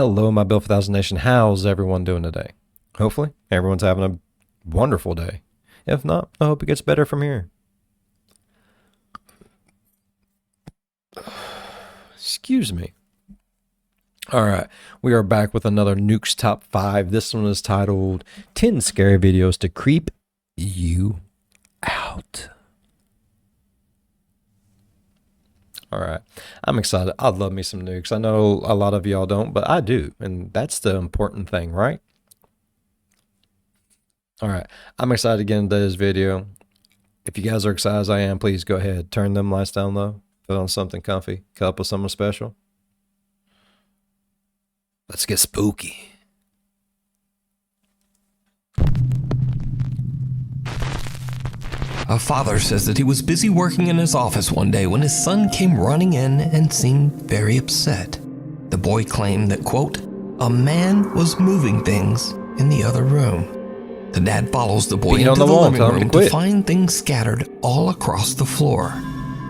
Hello, my Bill 4000 Nation. How's everyone doing today? Hopefully, everyone's having a wonderful day. If not, I hope it gets better from here. Excuse me. All right, we are back with another Nukes Top 5. This one is titled 10 Scary Videos to Creep You Out. All right, I'm excited. I love me some nukes. I know a lot of y'all don't, but I do, and that's the important thing, right? All right, I'm excited to get into this video. If you guys are excited as I am, please go ahead, turn them lights down low, put on something comfy, cup up with something special. Let's get spooky. A father says that he was busy working in his office one day when his son came running in and seemed very upset. The boy claimed that, quote, a man was moving things in the other room. The dad follows the boy into the living room to find things scattered all across the floor.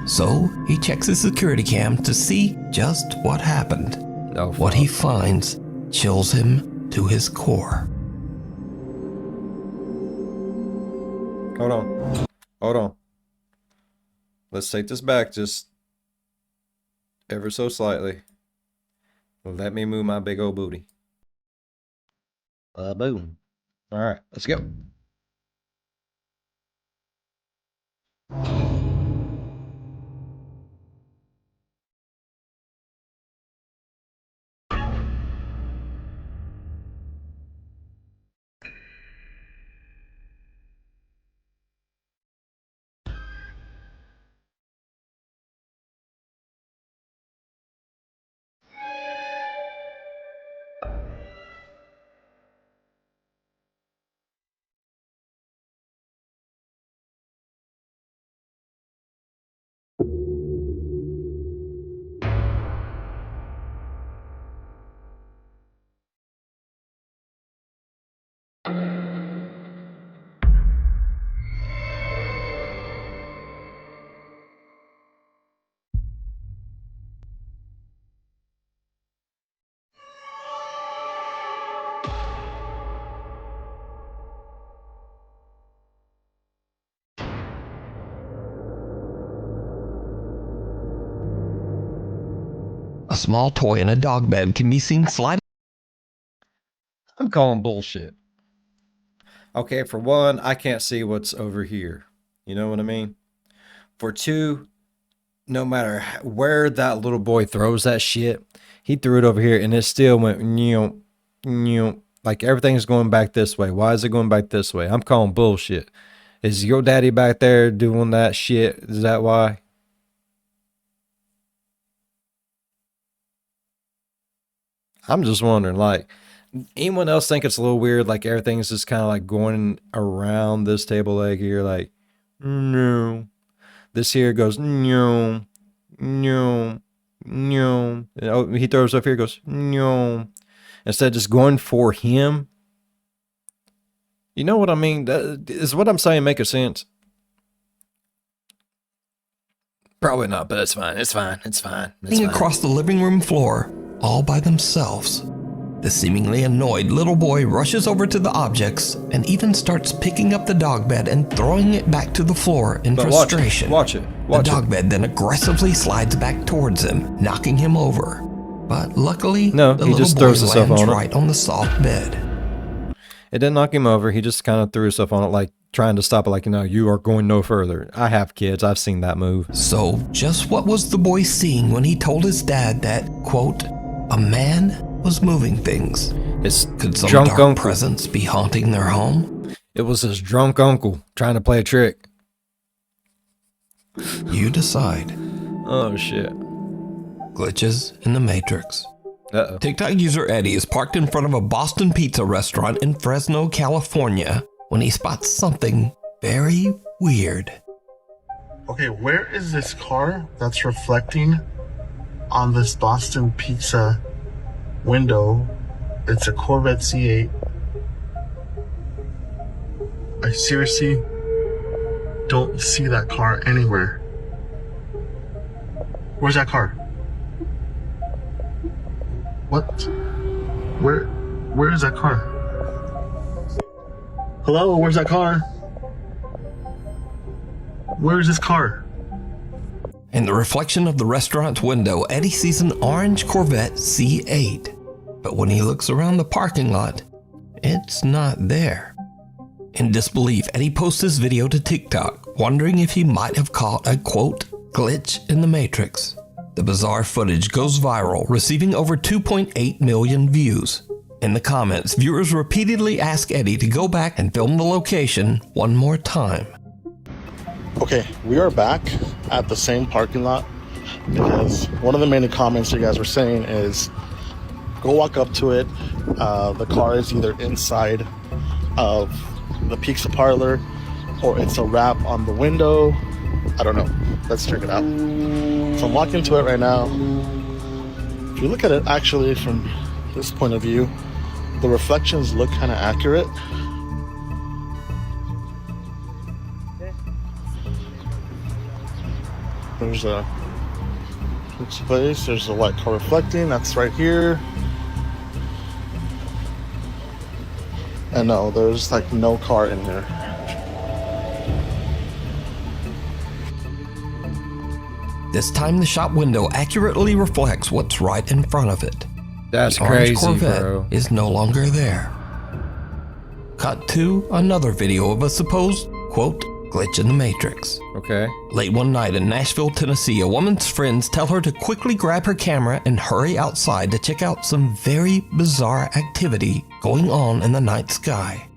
So he checks his security cam to see just what happened. What he finds chills him to his core. Hold on. Hold on. Let's take this back just ever so slightly. Let me move my big old booty. Boom. All right, let's go. A small toy in a dog bed can be seen sliding. I'm calling bullshit. Okay, for one, I can't see what's over here. You know what I mean? For two, no matter where that little boy throws that shit, he threw it over here and it still went like everything's going back this way. Why is it going back this way? I'm calling bullshit. Is your daddy back there doing that shit? Is that why? I'm just wondering, like, anyone else think it's a little weird? Like everything's just kind of like going around this table leg here, like, no. This here goes, no, no, no. Oh, he throws up here, goes, no. Instead of just going for him. You know what I mean? Is what I'm saying making sense? Probably not, but it's fine. It's fine. It's fine. It's fine. Across the living room floor, all by themselves. The seemingly annoyed little boy rushes over to the objects and even starts picking up the dog bed and throwing it back to the floor in frustration. Watch it. The dog bed then aggressively slides back towards him, knocking him over. But luckily, the little just throws himself on it. Right on the soft bed. It didn't knock him over. He just kind of threw himself on it, like trying to stop it, like, you know, you are going no further. I have kids. I've seen that move. So just what was the boy seeing when he told his dad that, quote, a man was moving things? Could some drunk dark uncle presence be haunting their home? It was his drunk uncle trying to play a trick. You decide. Oh, shit. Glitches in the Matrix. Uh-oh. TikTok user Eddie is parked in front of a Boston pizza restaurant in Fresno, California, when he spots something very weird. Okay, where is this car that's reflecting on this Boston pizza window? It's a Corvette C8. I seriously don't see that car anywhere. Where's that car? What? Where is that car? Hello, where's that car? Where is this car? In the reflection of the restaurant's window, Eddie sees an orange Corvette C8. But when he looks around the parking lot, it's not there. In disbelief, Eddie posts his video to TikTok, wondering if he might have caught a, quote, glitch in the Matrix. The bizarre footage goes viral, receiving over 2.8 million views. In the comments, viewers repeatedly ask Eddie to go back and film the location one more time. Okay, we are back at the same parking lot because one of the main comments you guys were saying is go walk up to it. The car is either inside of the pizza parlor or it's a wrap on the window. I don't know. Let's check it out. So I'm walking to it right now. If you look at it actually from this point of view, the reflections look kind of accurate. There's a place, there's a white car reflecting, that's right here. And no, there's like no car in here. This time the shop window accurately reflects what's right in front of it. That's The orange crazy, Corvette bro. is no longer there. Cut to another video of a supposed, quote, glitch in the Matrix. Okay. Late one night in Nashville, Tennessee, a woman's friends tell her to quickly grab her camera and hurry outside to check out some very bizarre activity going on in the night sky.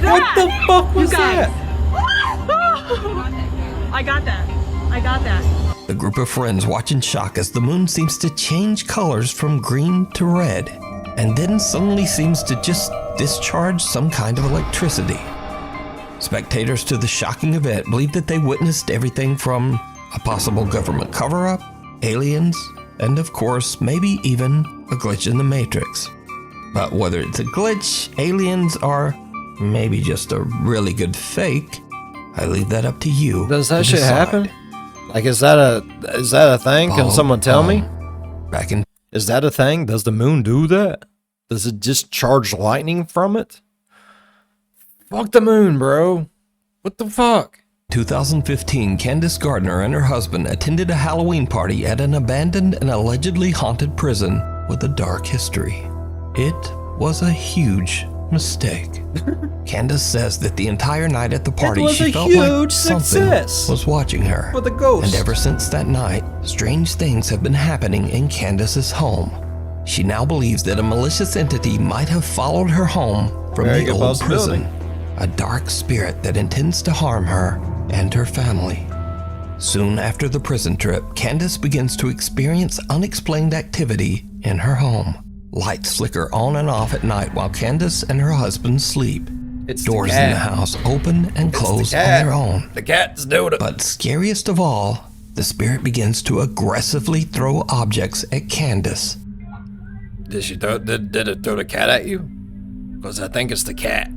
What the fuck was that? I got that. The group of friends watch in shock as the moon seems to change colors from green to red, and then suddenly seems to just discharge some kind of electricity. Spectators to the shocking event believe that they witnessed everything from a possible government cover-up, aliens, and of course, maybe even a glitch in the Matrix. But whether it's a glitch, aliens, or maybe just a really good fake, I leave that up to you. Does that to shit decide. happen? Like, is that a thing? Can someone tell me? Back in Is that a thing? Does the moon do that? Does it just charge lightning from it? Fuck the moon, bro. What the fuck? 2015, Candace Gardner and her husband attended a Halloween party at an abandoned and allegedly haunted prison with a dark history. It was a huge mistake. Candace says that the entire night at the party was she a felt like huge something success was watching her. For the ghost. And ever since that night, strange things have been happening in Candace's home. She now believes that a malicious entity might have followed her home from Very the good old possibility. prison. A dark spirit that intends to harm her and her family. Soon after the prison trip, Candace begins to experience unexplained activity in her home. Lights flicker on and off at night while Candace and her husband sleep. It's the Doors in cat. the house open and close on their own. The cat's doing it. But scariest of all, the spirit begins to aggressively throw objects at Candace. Did it throw the cat at you? Because I think it's the cat.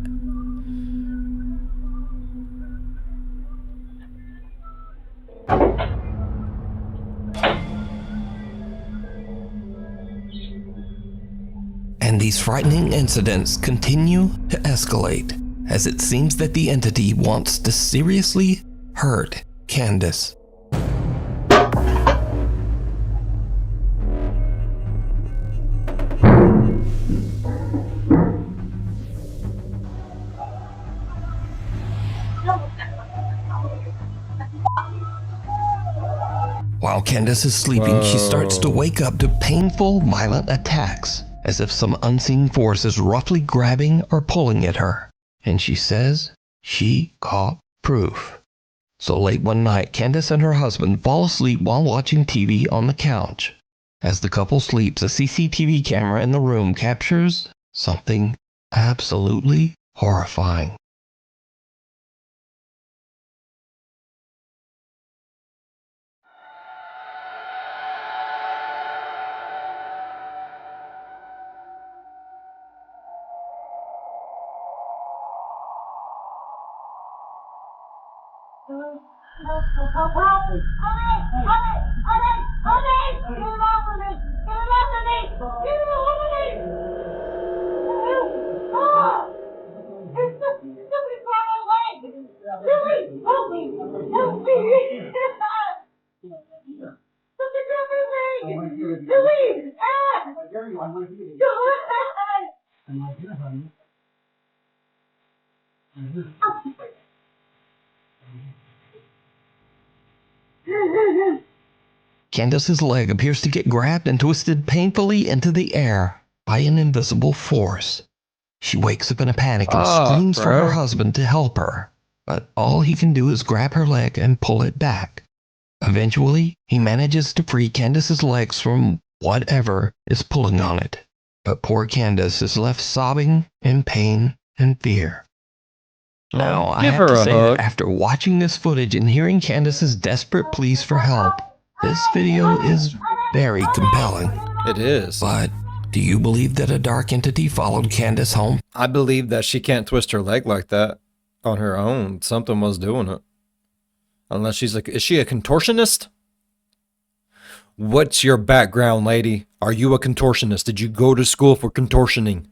And these frightening incidents continue to escalate as it seems that the entity wants to seriously hurt Candace. While Candace is sleeping, she starts to wake up to painful, violent attacks, as if some unseen force is roughly grabbing or pulling at her. And she says she caught proof. So late one night, Candace and her husband fall asleep while watching TV on the couch. As the couple sleeps, a CCTV camera in the room captures something absolutely horrifying. Candace's leg appears to get grabbed and twisted painfully into the air by an invisible force. She wakes up in a panic and screams for her husband to help her, but all he can do is grab her leg and pull it back. Eventually, he manages to free Candace's legs from whatever is pulling on it, but poor Candace is left sobbing in pain and fear. Now, I have to say that after watching this footage and hearing Candace's desperate pleas for help, this video is very compelling. It is. But do you believe that a dark entity followed Candace home? I believe that she can't twist her leg like that on her own. Something was doing it. Unless she's like, is she a contortionist? What's your background, lady? Are you a contortionist? Did you go to school for contortioning?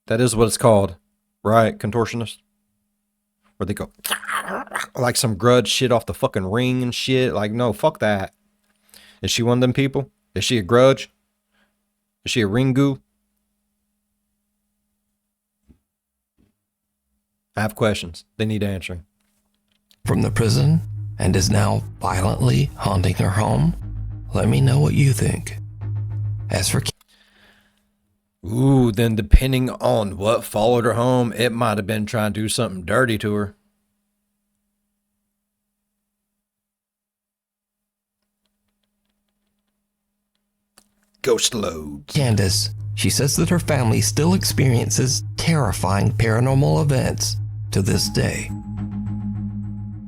That is what it's called. Right, contortionist? Where they go like some grudge shit off the fucking ring and shit. Like, no, fuck that. Is she one of them people? Is she a grudge? Is she a ringu? I have questions. They need answering. From the prison and is now violently haunting her home? Let me know what you think. As for Ooh, then depending on what followed her home, it might have been trying to do something dirty to her. Ghost loads. Candace, she says that her family still experiences terrifying paranormal events to this day.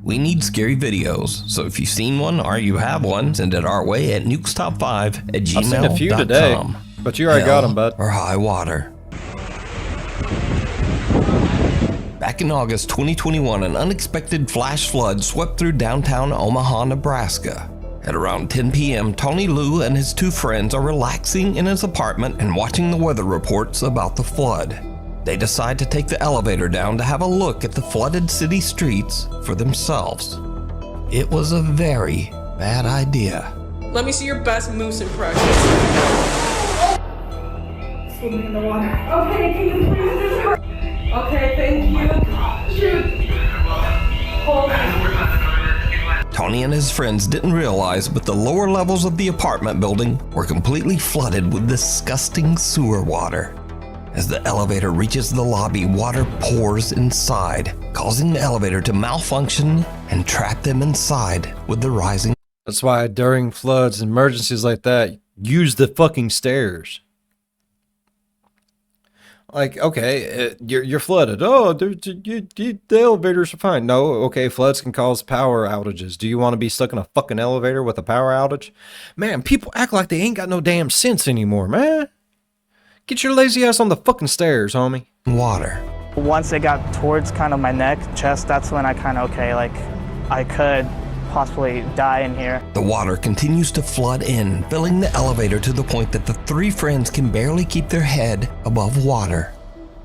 We need scary videos, so if you've seen one or you have one, send it our way at nukestop5@gmail.com. I've seen a few today, but you already got them, bud. Or high water. Back in August 2021, an unexpected flash flood swept through downtown Omaha, Nebraska. At around 10 p.m., Tony Liu and his two friends are relaxing in his apartment and watching the weather reports about the flood. They decide to take the elevator down to have a look at the flooded city streets for themselves. It was a very bad idea. Let me see your best moose impression. Swimming in the water. Okay, can you please just hurry? Okay, thank you. Shoot. Hold on. Tony and his friends didn't realize, but the lower levels of the apartment building were completely flooded with disgusting sewer water. As the elevator reaches the lobby, water pours inside, causing the elevator to malfunction and trap them inside with the rising. That's why during floods and emergencies like that, use the fucking stairs. Like, okay, you're flooded. Oh, the elevators are fine. No, okay, floods can cause power outages. Do you want to be stuck in a fucking elevator with a power outage? Man, people act like they ain't got no damn sense anymore, man. Get your lazy ass on the fucking stairs, homie. Water. Once it got towards kind of my neck, chest, that's when I kind of, okay, like, I could possibly die in here. The water continues to flood in, filling the elevator to the point that the three friends can barely keep their head above water.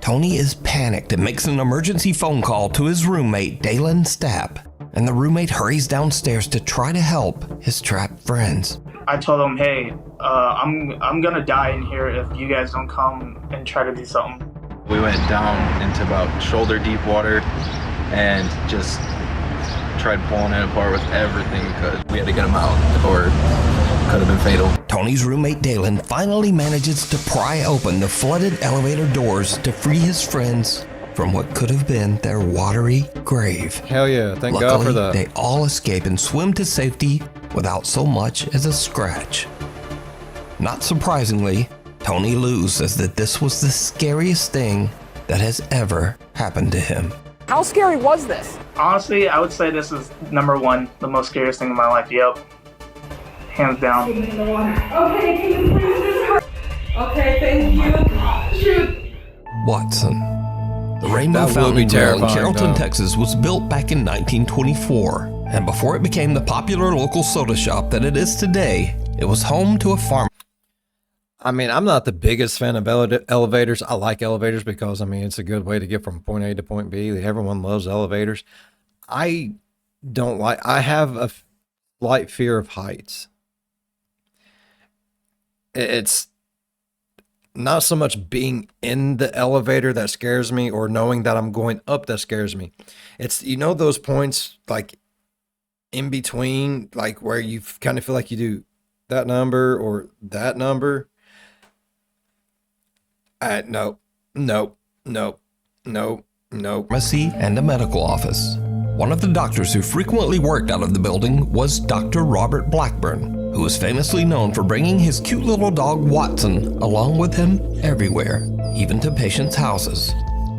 Tony is panicked and makes an emergency phone call to his roommate, Dalen Stapp, and the roommate hurries downstairs to try to help his trapped friends. I told them, hey, I'm gonna die in here if you guys don't come and try to do something. We went down into about shoulder deep water and just tried pulling it apart with everything we could. We had to get them out or it could have been fatal. Tony's roommate Dalen finally manages to pry open the flooded elevator doors to free his friends from what could have been their watery grave. Hell yeah, thank Luckily, God for that. they all escape and swim to safety without so much as a scratch. Not surprisingly, Tony Lou says that this was the scariest thing that has ever happened to him. How scary was this? Honestly, I would say this is number one, the most scariest thing in my life. Yep. Hands down. In the water. Okay, can you please just hurry? Okay, thank you. Shoot. Watson. The Rainbow That would Fountain be Grill in terrifying, Carrollton, though. Texas was built back in 1924, and before it became the popular local soda shop that it is today, it was home to a farm. I mean, I'm not the biggest fan of elevators. I like elevators because, I mean, it's a good way to get from point A to point B. Everyone loves elevators. I don't like, I have a slight fear of heights. It's not so much being in the elevator that scares me or knowing that I'm going up that scares me. It's, you know, those points like in between, like where you kind of feel like you do that number or that number. No. Pharmacy and a medical office. One of the doctors who frequently worked out of the building was Dr. Robert Blackburn, who was famously known for bringing his cute little dog Watson along with him everywhere, even to patients' houses.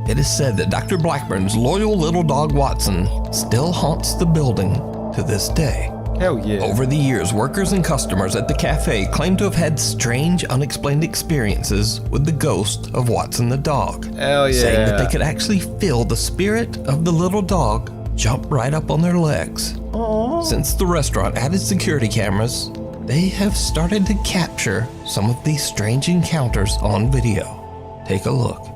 It is said that Dr. Blackburn's loyal little dog Watson still haunts the building to this day. Hell yeah. Over the years, workers and customers at the cafe claim to have had strange, unexplained experiences with the ghost of Watson the dog. Hell yeah. Saying that they could actually feel the spirit of the little dog jump right up on their legs. Aww. Since the restaurant added security cameras, they have started to capture some of these strange encounters on video. Take a look.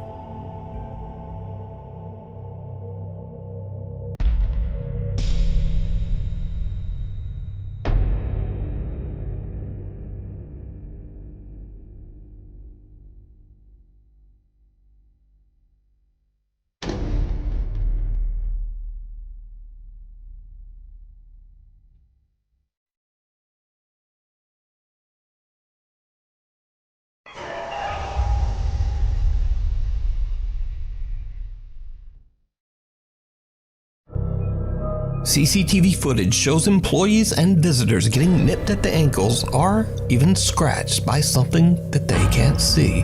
CCTV footage shows employees and visitors getting nipped at the ankles or even scratched by something that they can't see.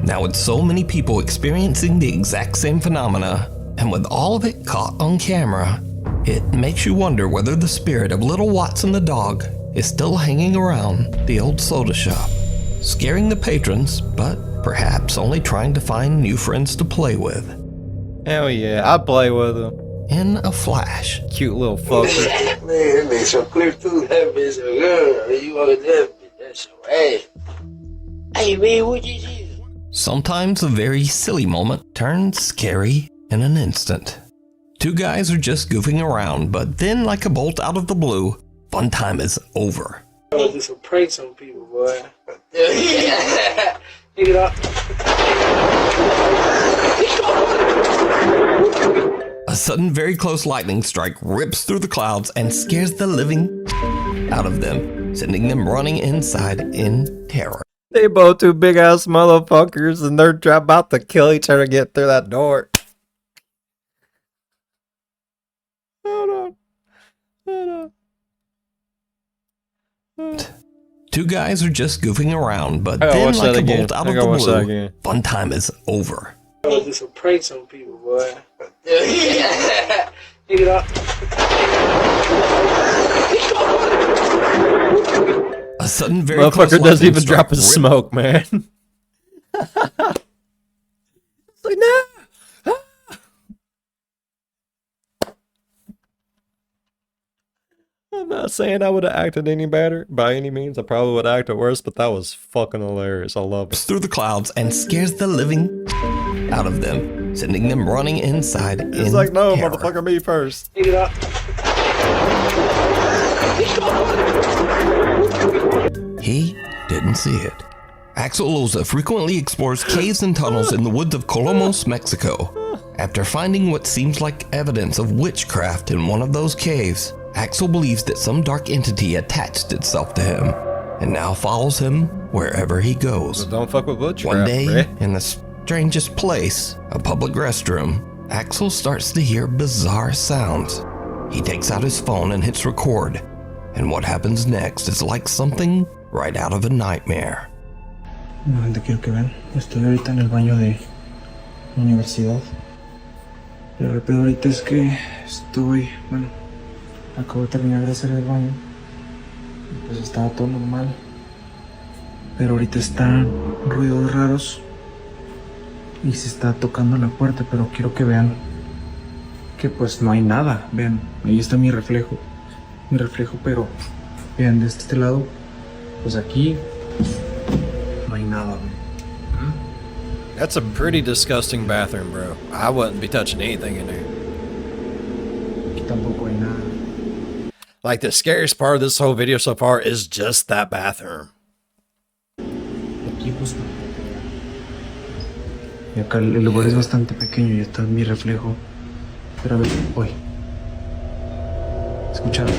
Now, with so many people experiencing the exact same phenomena, and with all of it caught on camera, it makes you wonder whether the spirit of little Watson the dog is still hanging around the old soda shop, scaring the patrons, but perhaps only trying to find new friends to play with. Hell yeah, I play with them. In a flash. Cute little fucker. Man, that makes so clear too. That bitch so good. You want that bitch? That's your ass. Hey man, what you do? Sometimes a very silly moment turns scary in an instant. Two guys are just goofing around, but then, like a bolt out of the blue, fun time is over. I want to do some pranks on people, boy. Pick it up. A sudden, very close lightning strike rips through the clouds and scares the living out of them, sending them running inside in terror. They both two big ass motherfuckers and they're about to kill each other to get through that door. Hold on. Two guys are just goofing around, but I gotta then, watch like that a again. bolt out I of gotta the watch that blue, again. fun time is over. I want to do some pranks on people, boy. Pick it up. A sudden, very close Motherfucker doesn't lightning even strike drop his rip- smoke, man. It's like, no! I'm not saying I would have acted any better by any means. I probably would have acted worse, but that was fucking hilarious. I love it. through the clouds and scares the living out of them, sending them running inside in It's like, no, terror. motherfucker, me first. Pick it up. He didn't see it. Axel Loza frequently explores caves and tunnels in the woods of Colomos, Mexico. After finding what seems like evidence of witchcraft in one of those caves, Axel believes that some dark entity attached itself to him and now follows him wherever he goes. So don't fuck with witchcraft, One day, Rick. in the strangest place, a public restroom, Axel starts to hear bizarre sounds. He takes out his phone and hits record. And what happens next is like something right out of a nightmare. Nuevamente quiero que vean, estoy ahorita en el baño de la universidad. Pero el pedo ahorita es que acabo de terminar de hacer el baño. Y pues estaba todo normal. Pero ahorita están ruidos raros. Y se está tocando la puerta, pero quiero que vean que pues no hay nada. Vean, ahí está mi reflejo. Pero vean de este lado, pues aquí no hay nada. That's a pretty disgusting bathroom, bro. I wouldn't be touching anything in there. Aquí tampoco hay nada. Like, the scariest part of this whole video so far is just that bathroom. Aquí pues y acá el lugar es bastante pequeño y está mi reflejo. Pero a ver, voy. ¿Escucharon?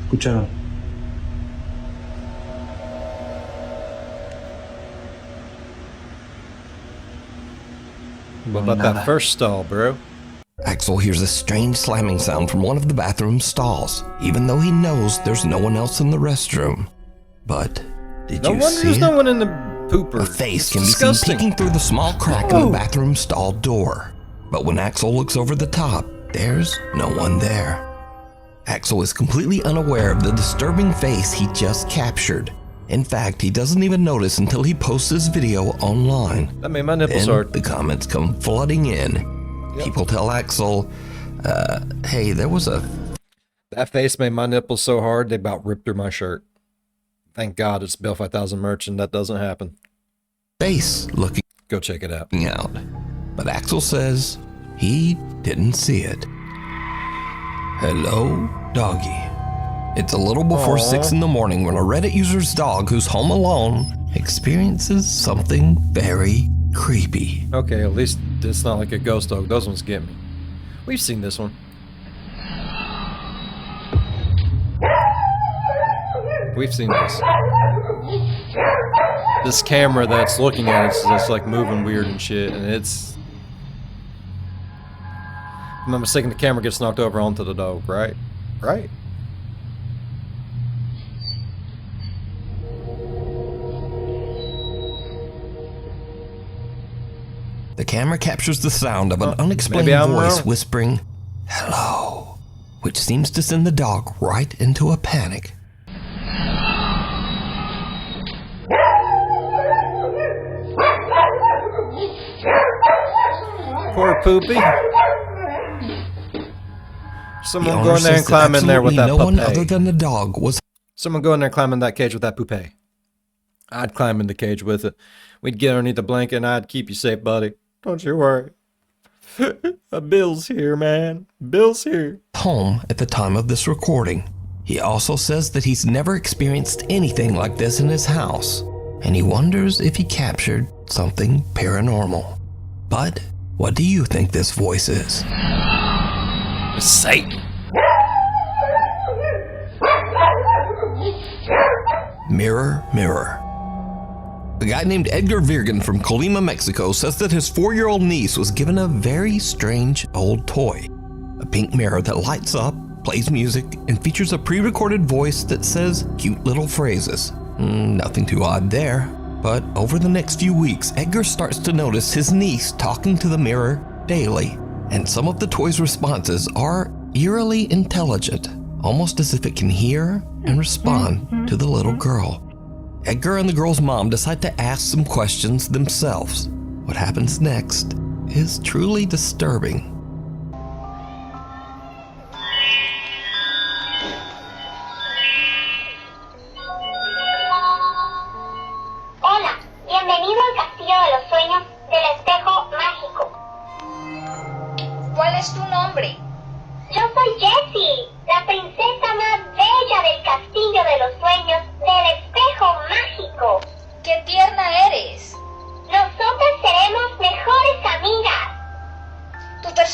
¿Escucharon? What about that first stall, bro? Axel hears a strange slamming sound from one of the bathroom stalls, even though he knows there's no one else in the restroom. But did you see there's it? no one in the pooper. A face It's can disgusting. be seen peeking through the small crack in the bathroom stall door. But when Axel looks over the top, there's no one there. Axel is completely unaware of the disturbing face he just captured. In fact, he doesn't even notice until he posts his video online. That made my nipples Then hard. the comments come flooding in. Yep. People tell Axel, hey, there was a That face made my nipples so hard they about ripped through my shirt. Thank God it's Bill 5000 merch and that doesn't happen. face looking Go check it out. out. But Axel says he didn't see it. Hello, doggy. It's a little before 6 in the morning when a Reddit user's dog who's home alone experiences something very creepy. Okay, at least it's not like a ghost dog. Those ones get me. We've seen this one. We've seen this. This camera that's looking at us is just like moving weird and shit, and it's... If I'm not mistaken, the camera gets knocked over onto the dog, right? Right? The camera captures the sound of an Maybe unexplained I'm voice wrong. whispering, hello, which seems to send the dog right into a panic. Poor Poopy. The Someone owner go in there and says that climb in there with that absolutely no one other puppy. than the dog was Someone go in there and climb in that cage with that poupée. I'd climb in the cage with it. We'd get underneath the blanket and I'd keep you safe, buddy. Don't you worry. Bill's here, man. Bill's here. home at the time of this recording. He also says that he's never experienced anything like this in his house, and he wonders if he captured something paranormal. But what do you think this voice is? It's Satan. Mirror, mirror. A guy named Edgar Virgen from Colima, Mexico says that his 4-year-old niece was given a very strange old toy. A pink mirror that lights up, plays music, and features a pre-recorded voice that says cute little phrases. Nothing too odd there. But over the next few weeks, Edgar starts to notice his niece talking to the mirror daily. And some of the toy's responses are eerily intelligent, almost as if it can hear and respond to the little girl. Edgar and the girl's mom decide to ask some questions themselves. What happens next is truly disturbing. Hola, bienvenido al Castillo de los Sueños del Espejo Mágico. ¿Cuál es tu nombre? Yo soy Jessie, la princesa más bella del Castillo de los Sueños del Espejo Mágico. ¡Qué tierna eres! Nosotras seremos mejores amigas. Tu tercer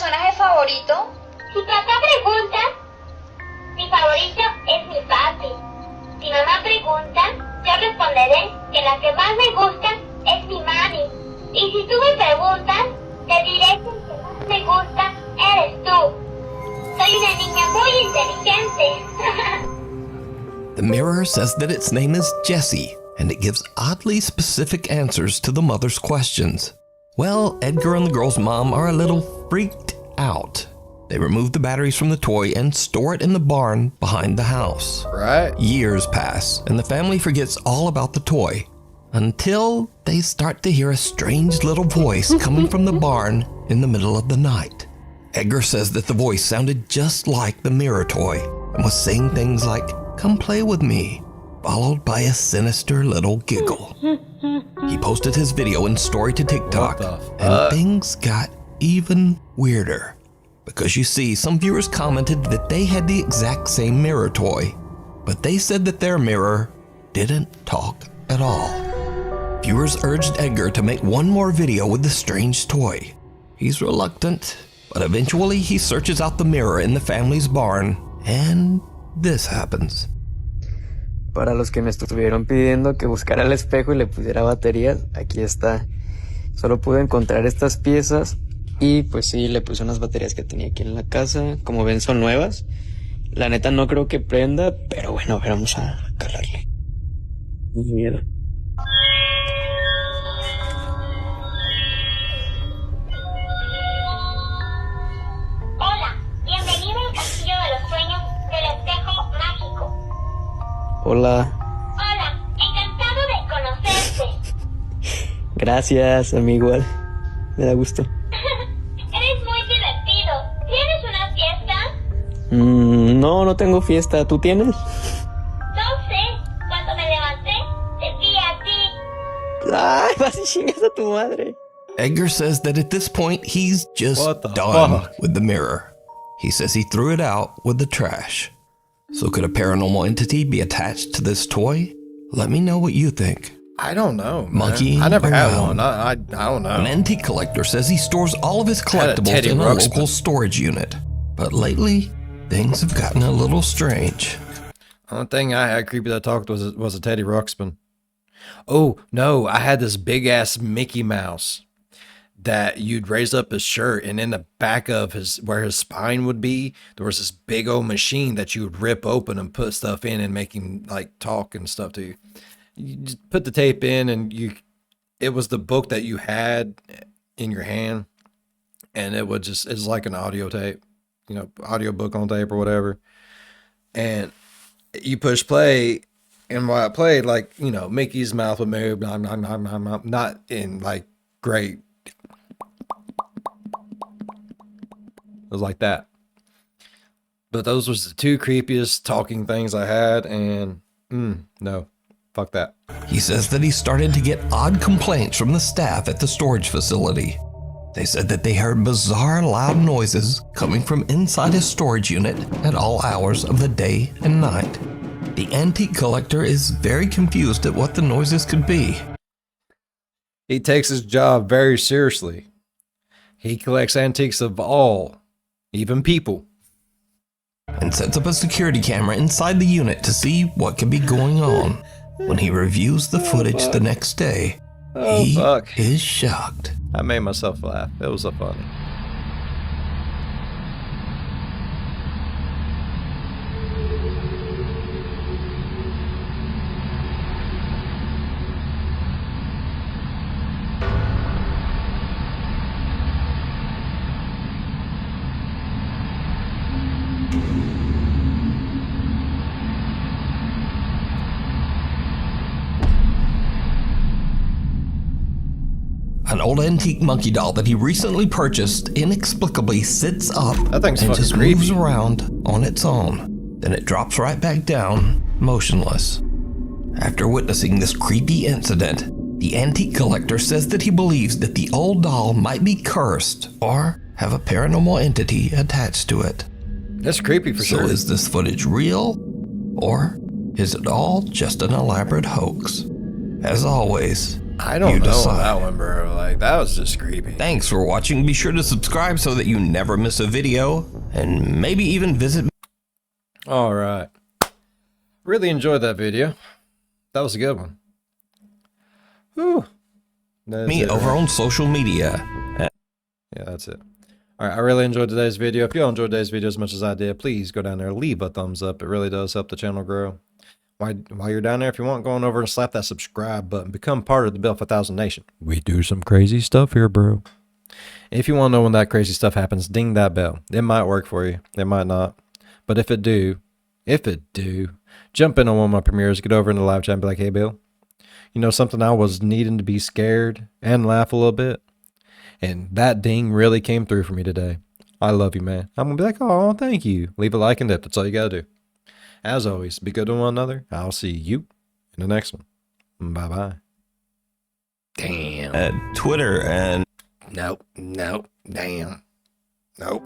preguntan, yo responderé que la que más me gusta es mi mami. Y si tú me preguntas, te diré que el que más me gusta eres tú. Soy una niña muy inteligente. The mirror says that its name is Jessie, and it gives oddly specific answers to the mother's questions. Well, Edgar and the girl's mom are a little freaked out. They remove the batteries from the toy and store it in the barn behind the house. Right. Years pass, and the family forgets all about the toy until they start to hear a strange little voice coming from the barn in the middle of the night. Edgar says that the voice sounded just like the mirror toy and was saying things like, "Come play with me," followed by a sinister little giggle. He posted his video and story to TikTok, and things got even weirder. Because you see, some viewers commented that they had the exact same mirror toy, but they said that their mirror didn't talk at all. Viewers urged Edgar to make one more video with the strange toy. He's reluctant, but eventually he searches out the mirror in the family's barn, and this happens. Para los que me estuvieron pidiendo que buscara el espejo y le pusiera baterías, aquí está. Solo pude encontrar estas piezas y pues sí, le puse unas baterías que tenía aquí en la casa. Como ven, son nuevas. La neta no creo que prenda, pero bueno, a ver, vamos a calarle. Miedo. Hola, bienvenido al castillo de los sueños del espejo mágico. Hola. Hola, encantado de conocerte. Gracias, a mí igual. Me da gusto. Eres muy divertido. ¿Tienes una fiesta? No, no tengo fiesta. ¿Tú tienes? No sé. Cuando me levanté, te vi a ti. Ay, vas y chingas a tu madre. Edgar says that at this point, he's just done fuck? with the mirror. He says he threw it out with the trash. So could a paranormal entity be attached to this toy? Let me know what you think. I don't know, man. Monkey I never had around. one. I don't know. An antique collector says he stores all of his Had a collectibles Teddy in a Ruxpin. local storage unit. But lately, things have gotten a little strange. Only thing I had creepy that talked was a Teddy Ruxpin. Oh no, I had this big ass Mickey Mouse that you'd raise up his shirt, and in the back of where his spine would be, there was this big old machine that you would rip open and put stuff in and make him like talk and stuff to you. You just put the tape in, and it was the book that you had in your hand, and it's like an audio tape, audio book on tape or whatever. And you push play, and while it played, like, Mickey's mouth would move, not in like great. It was like that. But those was the two creepiest talking things I had, and no, fuck that. He says that he started to get odd complaints from the staff at the storage facility. They said that they heard bizarre loud noises coming from inside his storage unit at all hours of the day and night. The antique collector is very confused at what the noises could be. He takes his job very seriously. He collects antiques of all, even people. And sets up a security camera inside the unit to see what could be going on. When he reviews the footage the next day, he is shocked. I made myself laugh. It was so funny. An old antique monkey doll that he recently purchased inexplicably sits up That thing's and fucking just creepy. moves around on its own. Then it drops right back down, motionless. After witnessing this creepy incident, the antique collector says that he believes that the old doll might be cursed or have a paranormal entity attached to it. That's creepy for sure. So is this footage real, or is it all just an elaborate hoax? As always, I don't you know decide. that one, bro. Like, that was just creepy. Thanks for watching. Be sure to subscribe so that you never miss a video, and maybe even visit. All right. Really enjoyed that video. That was a good one. Whew. That is Me it, over right? on social media. Yeah, that's it. All right, I really enjoyed today's video. If you all enjoyed today's video as much as I did, please go down there, leave a thumbs up. It really does help the channel grow. While you're down there, if you want, go on over and slap that subscribe button. Become part of the Built for 1000 Nation. We do some crazy stuff here, bro. If you want to know when that crazy stuff happens, ding that bell. It might work for you. It might not. But if it do, jump in on one of my premieres, get over in the live chat and be like, hey, Bill, you know something? I was needing to be scared and laugh a little bit. And that ding really came through for me today. I love you, man. I'm going to be like, oh, thank you. Leave a like and dip. That's all you got to do. As always, be good to one another. I'll see you in the next one. Bye-bye. Damn. Twitter and... Nope. Damn. Nope.